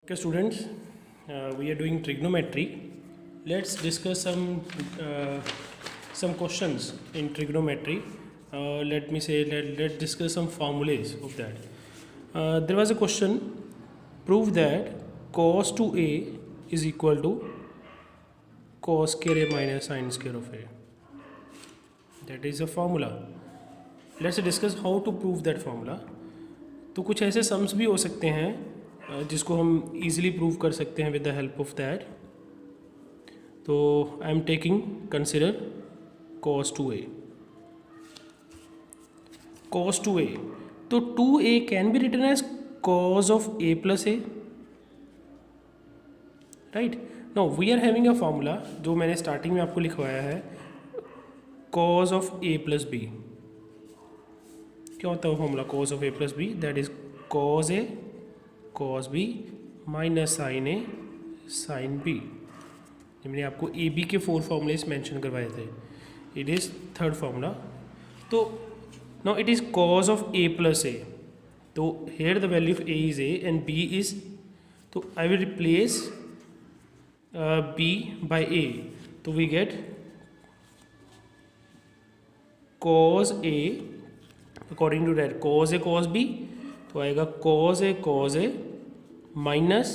Okay, students, we are doing trigonometry. Let's discuss some questions in trigonometry. Let me say let's discuss some formulas of that. There was a question: prove that cos 2a is equal to cos square a minus sin square of a. That is a formula. Let's discuss how to prove that formula. तो कुछ ऐसे sums भी हो सकते हैं जिसको हम easily prove कर सकते हैं with the help of that. तो I am taking consider cos 2a. cos 2a, तो 2a can be written as cos of a plus a, right. Now we are having a formula जो मैंने starting में आपको लिखवाया है, cos of a plus b. क्या होता है वो formula cos of a plus b? That is cos a cos b minus sine A sine B. मैंने आपको ए बी के 4 फॉर्मूलेस मेंशन करवाए थे. It is third formula. तो now it is cos of a plus a. तो here the value of a is a and b is, तो I will replace b by a. तो we get cos a according to that cos a cos b. तो आएगा cos a minus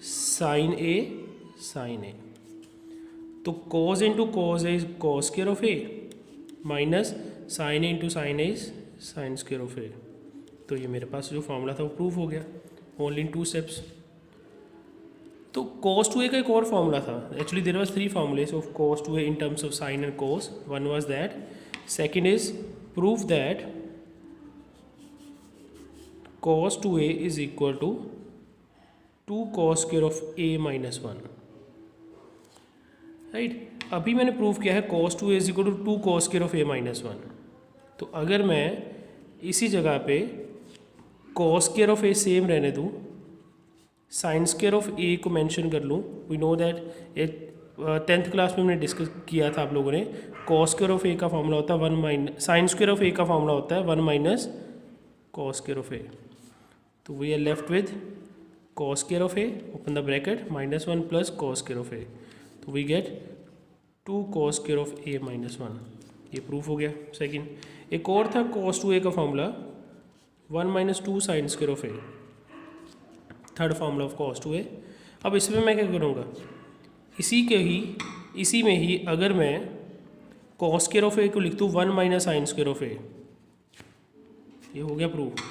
sine A sine a. तो cos into cos a is cos square of a minus sine a into sine a is sine square of a. तो ये मेरे पास जो formula था वो proof हो गया ओनली इन 2 स्टेप्स. तो cos 2a का एक और फॉर्मूला था. Actually there was 3 formulas of cos 2a in terms of sine and cos. One was that. Second is proof that cos 2a is equal to 2 cos square of a minus 1, right. अभी मैंने prove किया है cos 2a is equal to 2 cos square of a minus 1. तो अगर मैं इसी जगह पे cos square of a same रहने दूँ, sin square of a को मेंशन कर लूँ. We know that 10th class में हमने डिस्कस किया था आप लोगों ने. cos square of a का फॉर्मूला होता है 1 minus sin square of a का फॉर्मूला होता है 1 minus cos square of a. तो we are left with cos square of a open the bracket minus 1 plus cos square of a. तो we get 2 cos square of a minus 1. ये proof हो गया. Second एक और था cos 2a का formula 1 minus 2 sin square of a. Third formula of cos 2a. अब इसमें मैं क्या करूँगा, इसी में ही अगर मैं cos square of a को लिख दूँ 1 minus sin square of a, ये हो गया प्रूफ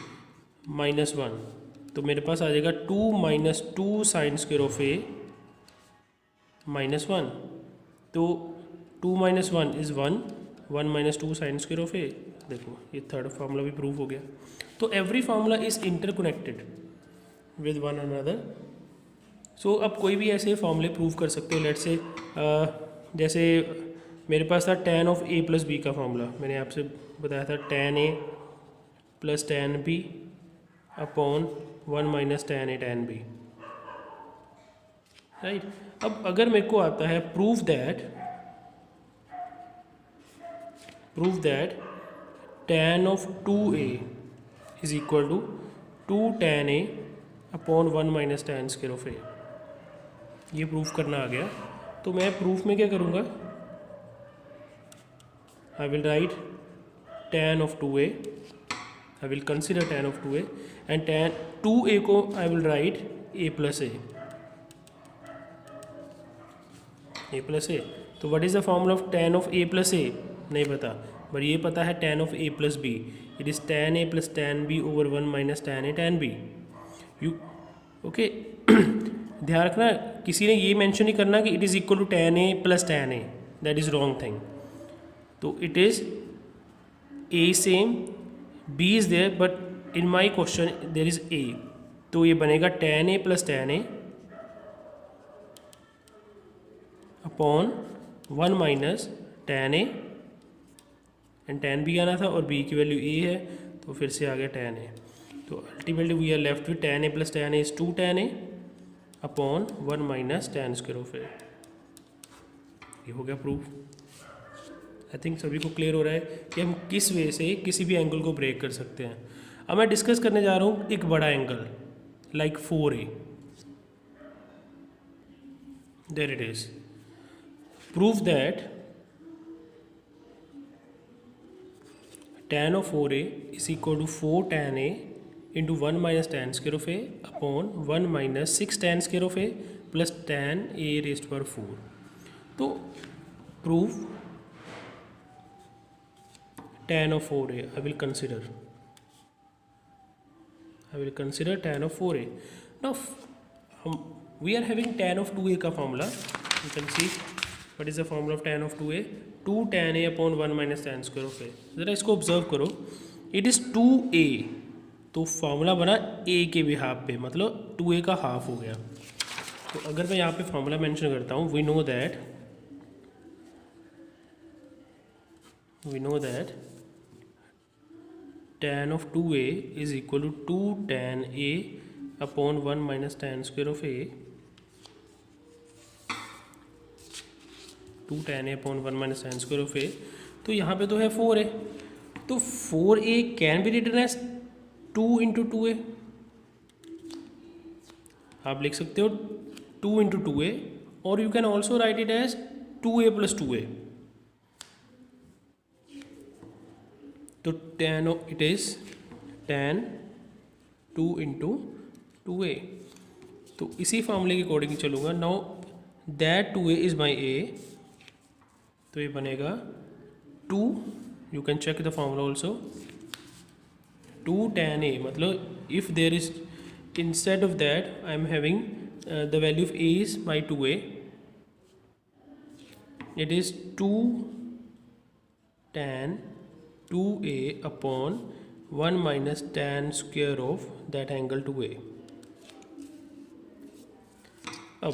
माइनस 1. तो मेरे पास आ जाएगा 2 minus 2 sine square of a minus 1. तो 2 minus 1 is 1, 1 minus 2 sine square of a. देखो ये थर्ड फार्मूला भी प्रूव हो गया. तो every formula is interconnected with one another. So अब कोई भी ऐसे फार्मूले प्रूव कर सकते हो. लेट से जैसे मेरे पास था tan of a plus B का फार्मूला. मैंने आपसे बताया था tan a plus tan b upon 1 minus tan a tan b, right. अब अगर मेरे को आता है prove that tan of 2a is equal to 2 tan a upon 1 minus tan square of a. ये प्रूफ करना आ गया. तो मैं प्रूफ में क्या करूँगा, I will write tan of 2a. I will consider tan of 2a and tan 2a को I will write a plus a. a plus a. तो what is the formula of tan of a plus a? नहीं पता, पर ये पता है tan of a plus b. It is tan a plus tan b over 1 minus tan a tan b. You okay? ध्यान रखना, किसी ने ये मेंशन नहीं करना कि it is equal to tan a plus tan a. That is wrong thing. तो it is a same, b is there, but in my question there is a. तो ये बनेगा tan a plus tan a upon 1 minus tan a and tan b आना था और b की value a है, तो फिर से आ गया tan a. तो ultimately we are left with tan a plus tan a is 2 tan a upon 1 minus tan square of a. ये हो गया प्रूफ. आई थिंक सभी को क्लियर हो रहा है कि हम किस वे से किसी भी एंगल को ब्रेक कर सकते हैं. अब मैं डिस्कस करने जा रहा हूँ एक बड़ा angle like 4a. there it is. Prove that tan of 4a is equal to 4 tan a into 1 minus tan square of a upon 1 minus 6 tan square of a plus tan a raised to power 4. तो prove tan of 4a. I will consider tan of 4a. Now we are having tan of 2a का formula. You can see what is the formula of tan of 2a. 2 tan a upon 1 minus tan square of a. ज़रा इसको observe करो. It is 2a. तो formula बना a के भी half पे, मतलब 2a का हाफ हो गया. तो अगर मैं यहाँ पे फॉर्मूला मेंशन करता हूँ, we know that tan of 2a is equal to 2 tan a upon 1 minus tan square of a. 2 tan a upon 1 minus tan square of a. तो यहाँ पे तो है 4a. तो 4a can be written as 2 into 2a. आप लिख सकते हो 2 इंटू 2a, और you can also write it as 2a plus 2a. तो tan it is tan 2 into 2a. तो इसी फॉर्मूले के अकॉर्डिंग चलूँगा. Now that 2a is my a. तो ये बनेगा 2, you can check the formula also. 2 tan a, मतलब if there is instead of that I am having the value of a is by 2a. It is 2 tan 2a upon 1 minus tan square of that angle 2a. अब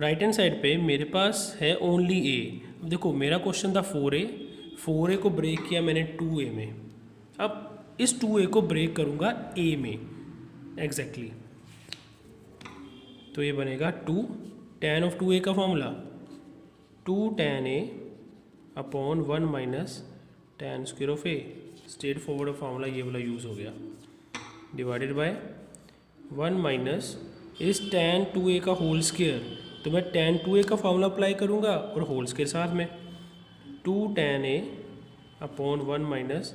right hand side पे मेरे पास है only a. अब देखो मेरा question था 4a को break किया मैंने 2a में. अब इस 2a को ब्रेक करूँगा a में एग्जैक्टली. तो ये बनेगा 2 tan of 2a का formula 2 tan a upon 1 minus tan square of a. Straight forward formula ये वाला यूज़ हो गया. डिवाइडेड बाय 1 माइनस इस tan 2a का होल स्क्वायर. तो मैं tan 2a का फार्मूला अप्लाई करूँगा और होल स्क्वायर साथ में. 2 tan a upon 1 minus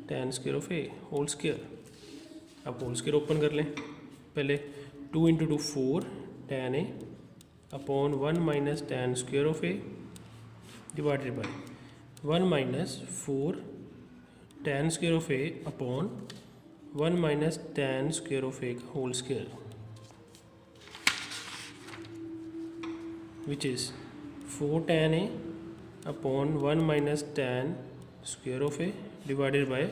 tan square of a whole square. अब होल स्क्वायर ओपन कर लें पहले. 2 into 2 4 tan a upon 1 minus tan square of a divided by 1 minus 4 tan square of a upon 1 minus tan square of a का whole square, which is 4 tan a upon 1 minus tan square of a divided by,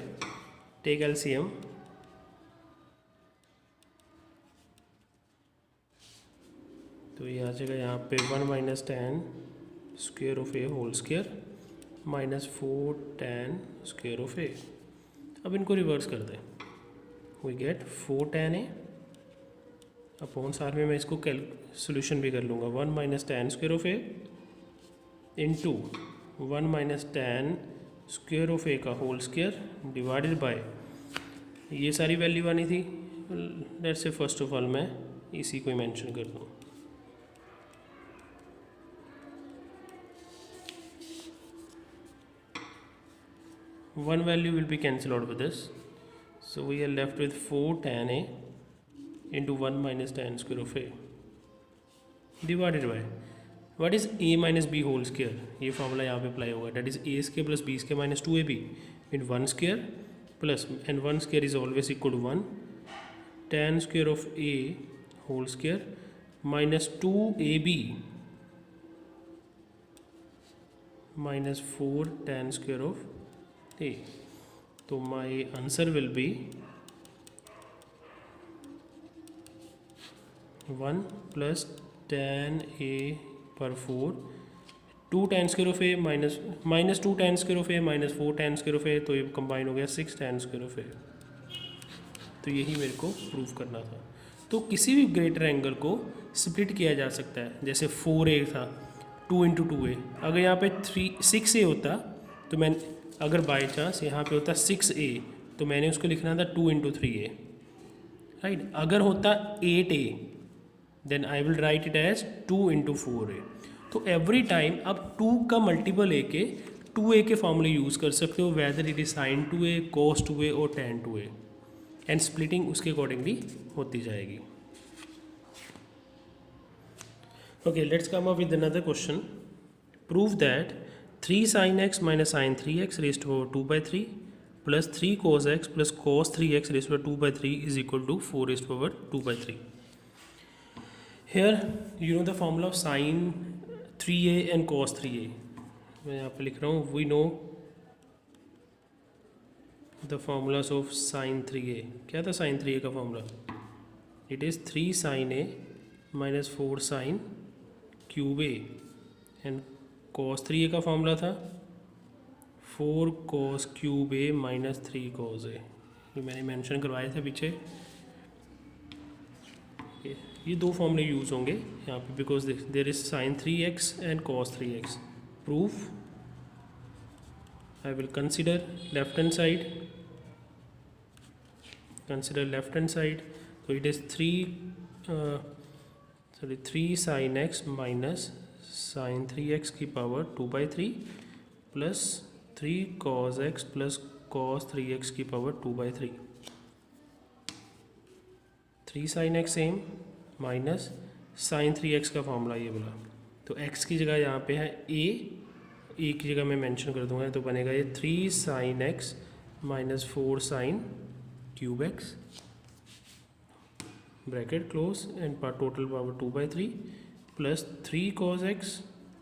take LCM, तो ये आ जाएगा यहाँ पे 1 minus tan square of a whole square minus 4 tan square of a. अब इनको reverse कर दें. We get 4 tan a upon, साथ में मैं इसको सोल्यूशन भी कर लूँगा, 1 minus tan square of a into 1 minus tan square of a का होल स्क्वायर डिवाइडेड बाय, ये सारी वैल्यू आनी थी. Let's say first of all मैं इसी को मेंशन कर दूँ. One value will be cancelled out with this, so we are left with 4 tan a into 1 minus tan square of a divided by what is a minus b whole square. ये formula यहाँ पे apply होगा. that is a square plus b square minus 2ab into 1 square plus, and 1 square is always equal to 1, tan square of a whole square minus 2ab minus 4 tan square of a. तो my answer will be 1 plus tan a पर 4, 2 tan square of a minus 2 tan square of a minus 4 tan square of a. तो ये combine हो गया 6 tan square of a. तो यही मेरे को प्रूव करना था. तो किसी भी ग्रेटर एंगल को स्प्लिट किया जा सकता है. जैसे 4a था 2 इंटू 2a. अगर यहाँ पे 6a होता तो मैं, अगर बाई चांस यहाँ पे होता 6a तो मैंने उसको लिखना था 2 इंटू 3a, राइट. अगर होता 8a then I will write it as 2 into 4a। तो एवरी टाइम आप 2 का मल्टीपल लेके 2a के फॉर्मूले यूज़ कर सकते हो, whether it is sine 2a, cos 2a और tan 2a, एंड स्प्लिटिंग उसके अकॉर्डिंगली होती जाएगी। Okay, let's come up with another question. Prove that 3 sin x minus sin 3x raised to power 2 by 3 plus 3 cos x plus cos 3x raised to power 2 by 3 is equal to 4 raised to power 2 by 3. Here you know the formula of sin 3a and cos 3a. मैं यहाँ पे लिख रहा हूँ, we know the formulas of sin 3a. क्या था sin 3a का formula? It is 3 sin a minus 4 sin cube A, and cos 3a का फॉर्मूला था 4 cos क्यूब ए माइनस 3 cos ए। ये मैंने मेंशन करवाया था पीछे। ये दो फॉर्मूले यूज़ होंगे यहाँ पे, because there is sin 3x and cos 3x। Proof, I will consider left hand side, तो it is 3 sin x minus sin 3x की power 2 by 3 plus 3 cos x plus cos 3x की power 2 by 3। 3 sin x same minus sin 3x का formula ये बोला, तो x की जगह यहाँ पे है a की जगह मैं मेंशन कर दूंगा, तो बनेगा ये 3 sin x minus 4 sin cube x bracket close and total power 2 by 3 plus 3 cos x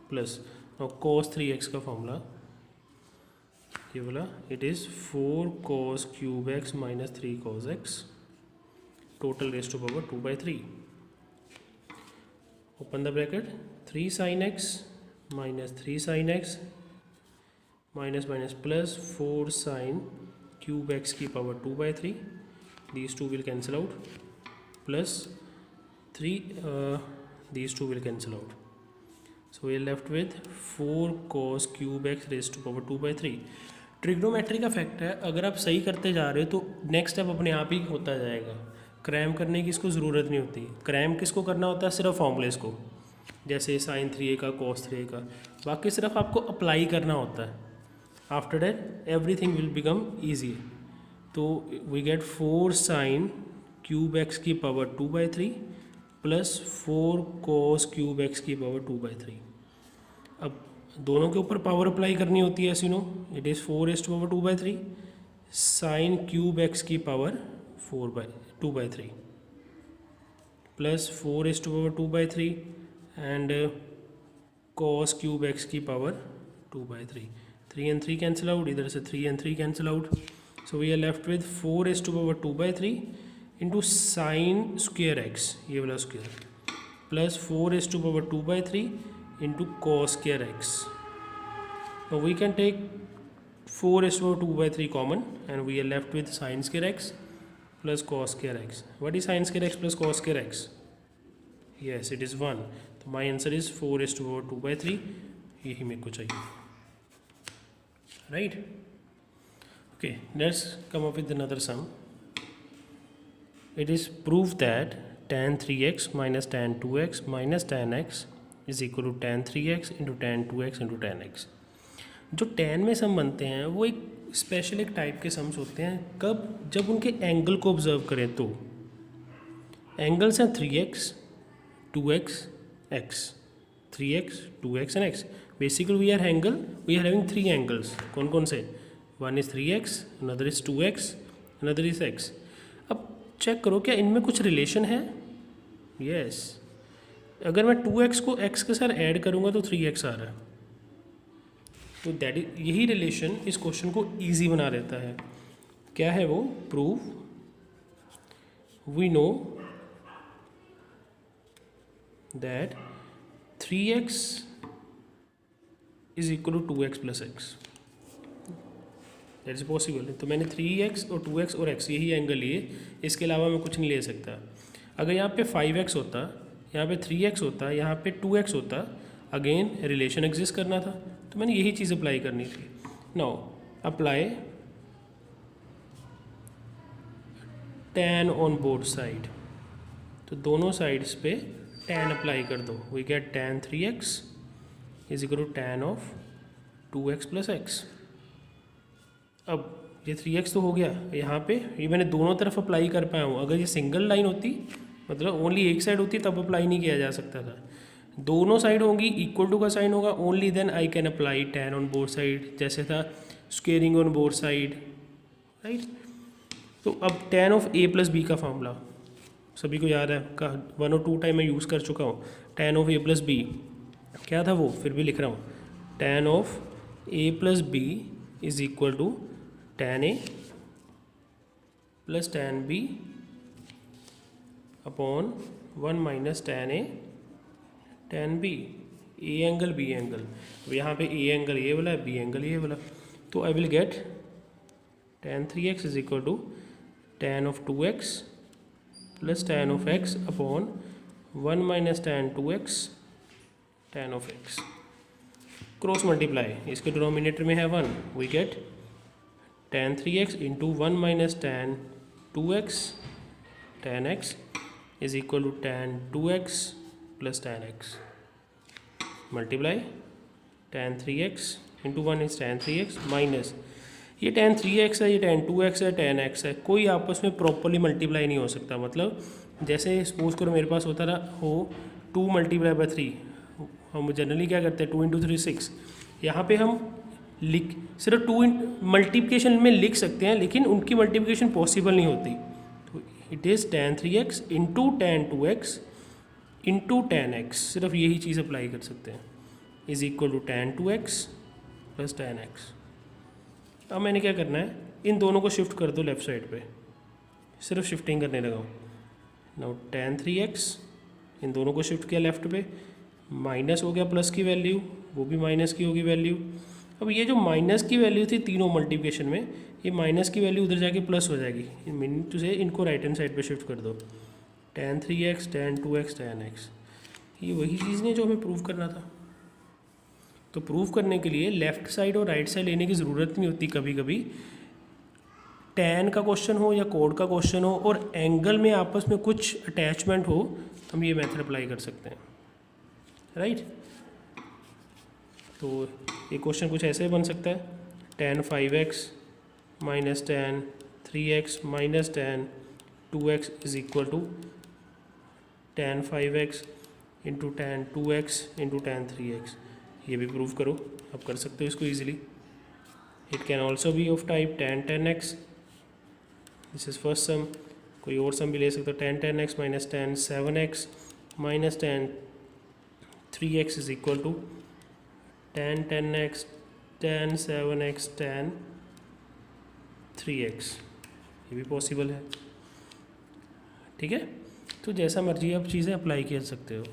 plus cos 3x का फॉर्मूला ये बोला, it is 4 cos cube x minus 3 cos x total raise to power 2 by 3। Open the bracket, 3 sin x minus 3 sin x minus minus plus 4 sin cube x की power 2 by 3, these two will cancel out, plus 3 these two will cancel out, so we are left with 4 cos cube x raised to power 2 by 3। Trigonometry का fact है, अगर आप सही करते जा रहे हो तो नेक्स्ट स्टेप अपने आप ही होता जाएगा, क्रैम करने की इसको ज़रूरत नहीं होती। क्रैम किसको करना होता है? सिर्फ फॉर्मूलेस को, जैसे sin 3a का cos 3a का, बाकी सिर्फ आपको अप्लाई करना होता है। After that everything will become easy. तो we get 4 sin cube x की power 2 by 3 plus 4 cos cube x की पावर 2 by 3। अब दोनों के ऊपर पावर अप्लाई करनी होती है, ऐसी no, it is 4 raised to power 2 by 3 sine cube x की power 2 by 3 plus 4 raised to power 2 by 3 and cos cube x की power 2 by 3। 3 and 3 cancel out, इधर से 3 and 3 cancel out, so we are left with 4 raised to power 2 by 3 into sine square x, ये वाला square, plus 4 raised to power 2 by 3 into cos square x. We can take 4 raised to power 2 by 3 common and we are left with sine square x plus cos square x. What is sine square x plus cos square x? Yes, it is 1। तो my answer is 4 raised to power 2 by 3, यही मेरे को चाहिए, right. Okay, let's come up with another sum. It is proved that tan 3x minus tan 2x minus tan x is equal to tan 3x into tan 2x into tan x। जो tan में सम बनते हैं वो एक special एक type के sums होते हैं, कब? जब उनके एंगल को ऑब्जर्व करें तो। एंगल्स हैं 3x 2x x, 3x 2x and x। Basically we are having 3 angles. कौन कौन से? One is 3x, another is 2x, another is x। अब चेक करो क्या इनमें कुछ रिलेशन है? यस, अगर मैं 2x को x के साथ ऐड करूँगा तो 3x आ रहा है, तो दैट इज, यही रिलेशन इस क्वेश्चन को इजी बना देता है। क्या है वो? Prove we know that 3x is equal to 2x plus x, that is possible. तो मैंने 3x और 2x और x यही एंगल लिए, इसके अलावा मैं कुछ नहीं ले सकता। अगर यहाँ पे 5x होता, यहाँ पे 3x होता, यहाँ पे 2x होता, अगेन रिलेशन एग्जिस्ट करना था, तो मैंने यही चीज़ अप्लाई करनी थी। Now apply tan on both side, तो दोनों साइड्स पे tan अप्लाई कर दो, we get tan 3x is equal to tan of 2x plus x। अब ये 3x तो हो गया, यहाँ पे ये मैंने दोनों तरफ अप्लाई कर पाया हूँ। अगर ये सिंगल लाइन होती, मतलब ओनली एक साइड होती, तब अप्लाई नहीं किया जा सकता था। दोनों साइड होंगी, इक्वल टू का साइन होगा, only then I can apply tan on both side, जैसे था squaring on both side, right. तो अब tan of a plus B का फॉर्मूला सभी को याद है, का 1 और 2 टाइम मैं यूज़ कर चुका हूँ। tan of a plus b क्या था वो, फिर भी लिख रहा हूँ, tan of a plus b is equal to tan a plus tan b upon 1 minus tan a tan b, a angle b angle. अब यहाँ पे ए एंगल ये वाला है, बी एंगल ये वाला, तो I will get tan 3x is equal to tan of 2x plus tan of x upon 1 minus tan 2x tan of x। Cross multiply, इसके डिनोमिनेटर में है 1, we get tan 3x into 1 minus tan 2x tan x is equal to tan 2x plus tan x multiply tan 3x into 1 is tan 3x minus ये tan 3x है, ये tan 2x है, tan x है, कोई आपस में properly multiply नहीं हो सकता। मतलब जैसे सपोज करो मेरे पास होता रहा हो 2 मल्टीप्लाई बाई 3, हम जनरली क्या करते हैं 2 इंटू 3 6, यहाँ पे हम लिख सिर्फ 2 मल्टीप्लिकेशन में लिख सकते हैं, लेकिन उनकी मल्टीप्लिकेशन पॉसिबल नहीं होती। तो it is tan 3x into tan 2x into tan x, सिर्फ यही चीज़ अप्लाई कर सकते हैं, is equal to tan 2x plus tan x। अब मैंने क्या करना है, इन दोनों को शिफ्ट कर दो लेफ्ट साइड पे, सिर्फ शिफ्टिंग करने लगा हूँ। नाउ tan 3x इन दोनों को शिफ्ट किया लेफ्ट पे, माइनस हो गया प्लस की वैल्यू, वो भी माइनस की होगी वैल्यू। अब ये जो माइनस की वैल्यू थी तीनों मल्टीप्लिकेशन में, ये माइनस की वैल्यू उधर जाके प्लस हो जाएगी, मीन टू से इनको राइट हैंड साइड पे शिफ्ट कर दो, tan 3x tan 2x tan x। ये वही चीज़ नहीं जो हमें प्रूव करना था। तो प्रूव करने के लिए लेफ़्ट साइड और राइट साइड लेने की ज़रूरत नहीं होती। कभी कभी tan का क्वेश्चन हो या कोड का क्वेश्चन हो और एंगल में आपस में कुछ अटैचमेंट हो, हम ये मेथड अप्लाई कर सकते हैं, राइट। तो ये क्वेश्चन कुछ ऐसे बन सकता है, tan 5x minus tan 3x minus tan 2x is equal to tan 5x into tan 2x into tan 3x। ये भी प्रूव करो, आप कर सकते हो इसको easily. It can also be of type tan 10x, this is first sum. कोई और सम भी ले सकते हो, tan 10x माइनस tan 7x माइनस tan 3x is equal to tan 10x tan 7x tan 3x। ये भी पॉसिबल है, ठीक है। तो जैसा मर्जी आप चीज़ें अप्लाई कर सकते हो।